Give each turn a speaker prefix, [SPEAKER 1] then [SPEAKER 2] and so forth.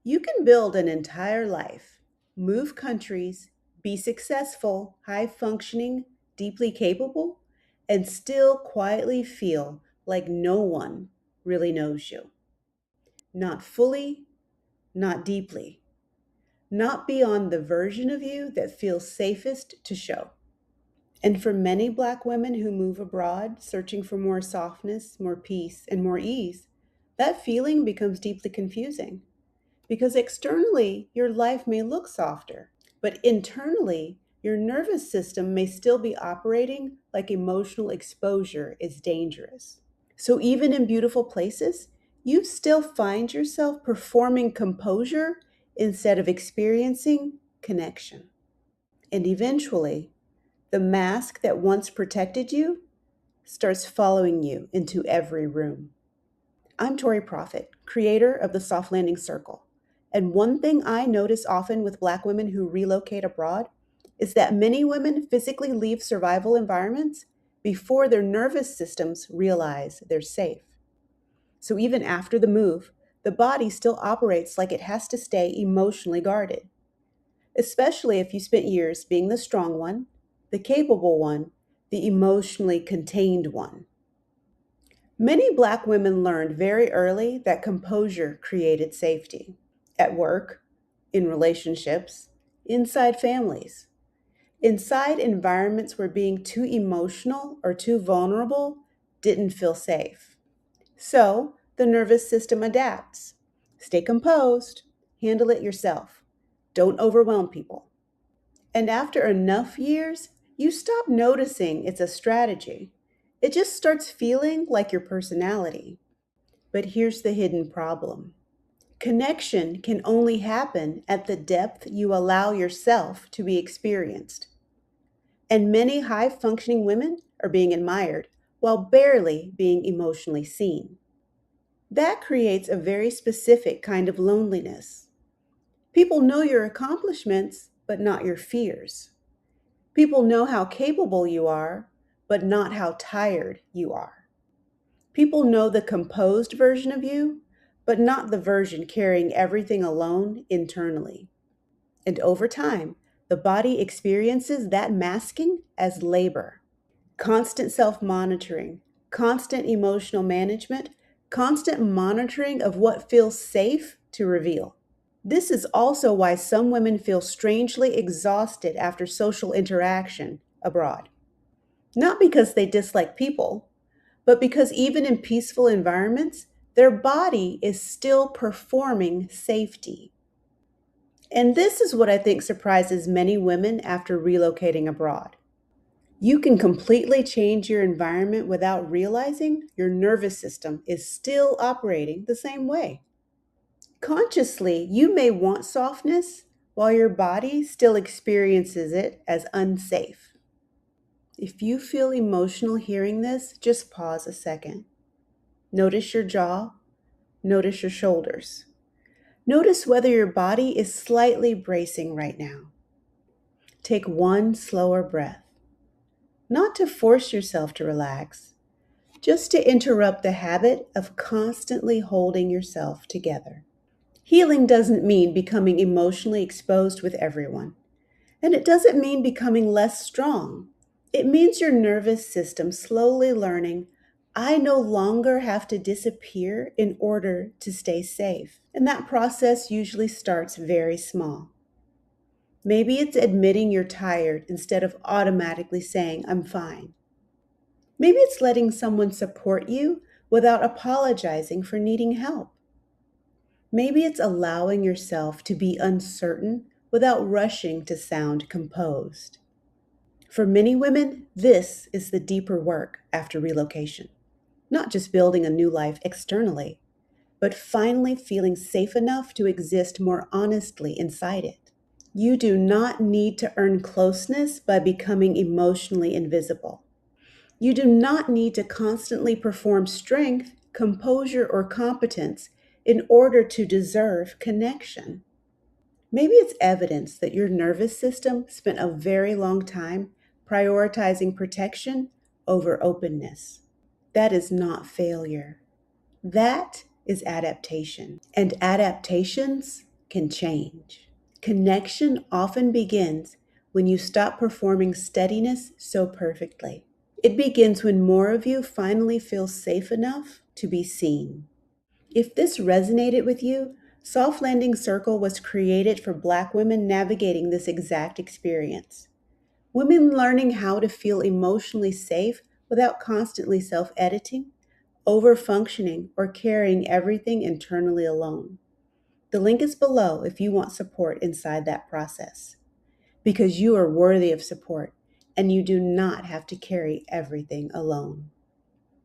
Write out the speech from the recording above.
[SPEAKER 1] You can build an entire life, move countries, be successful, high functioning, deeply capable, and still quietly feel like no one really knows you. Not fully, not deeply, not beyond the version of you that feels safest to show. And for many Black women who move abroad, searching for more softness, more peace, and more ease, that feeling becomes deeply confusing. Because externally, your life may look softer, but internally, your nervous system may still be operating like emotional exposure is dangerous. So even in beautiful places, you still find yourself performing composure instead of experiencing connection. And eventually, the mask that once protected you starts following you into every room. I'm Tori Prophet, creator of the Soft Landing Circle. And one thing I notice often with Black women who relocate abroad is that many women physically leave survival environments before their nervous systems realize they're safe. So even after the move, the body still operates like it has to stay emotionally guarded, especially if you spent years being the strong one, the capable one, the emotionally contained one. Many Black women learned very early that composure created safety at work, in relationships, inside families, inside environments where being too emotional or too vulnerable didn't feel safe. So the nervous system adapts. Stay composed, handle it yourself. Don't overwhelm people. And after enough years, you stop noticing it's a strategy. It just starts feeling like your personality. But here's the hidden problem: connection can only happen at the depth you allow yourself to be experienced. And many high functioning women are being admired while barely being emotionally seen. That creates a very specific kind of loneliness. People know your accomplishments, but not your fears. People know how capable you are, but not how tired you are. People know the composed version of you, but not the version carrying everything alone internally. And over time, the body experiences that masking as labor. Constant self monitoring, constant emotional management, constant monitoring of what feels safe to reveal. This is also why some women feel strangely exhausted after social interaction abroad. Not because they dislike people, but because even in peaceful environments, their body is still performing safety. And this is what I think surprises many women after relocating abroad. You can completely change your environment without realizing your nervous system is still operating the same way. Consciously, you may want softness while your body still experiences it as unsafe. If you feel emotional hearing this, just pause a second. Notice your jaw, notice your shoulders. Notice whether your body is slightly bracing right now. Take one slower breath, not to force yourself to relax, just to interrupt the habit of constantly holding yourself together. Healing doesn't mean becoming emotionally exposed with everyone, and it doesn't mean becoming less strong. It means your nervous system slowly learning, I no longer have to disappear in order to stay safe. And that process usually starts very small. Maybe it's admitting you're tired instead of automatically saying, I'm fine. Maybe it's letting someone support you without apologizing for needing help. Maybe it's allowing yourself to be uncertain without rushing to sound composed. For many women, this is the deeper work after relocation. Not just building a new life externally, but finally feeling safe enough to exist more honestly inside it. You do not need to earn closeness by becoming emotionally invisible. You do not need to constantly perform strength, composure, or competence in order to deserve connection. Maybe it's evidence that your nervous system spent a very long time prioritizing protection over openness. That is not failure. That is adaptation. And adaptations can change. Connection often begins when you stop performing steadiness so perfectly. It begins when more of you finally feel safe enough to be seen. If this resonated with you, Soft Landing Circle was created for Black women navigating this exact experience. Women learning how to feel emotionally safe without constantly self editing, over functioning, or carrying everything internally alone. The link is below if you want support inside that process, because you are worthy of support and you do not have to carry everything alone.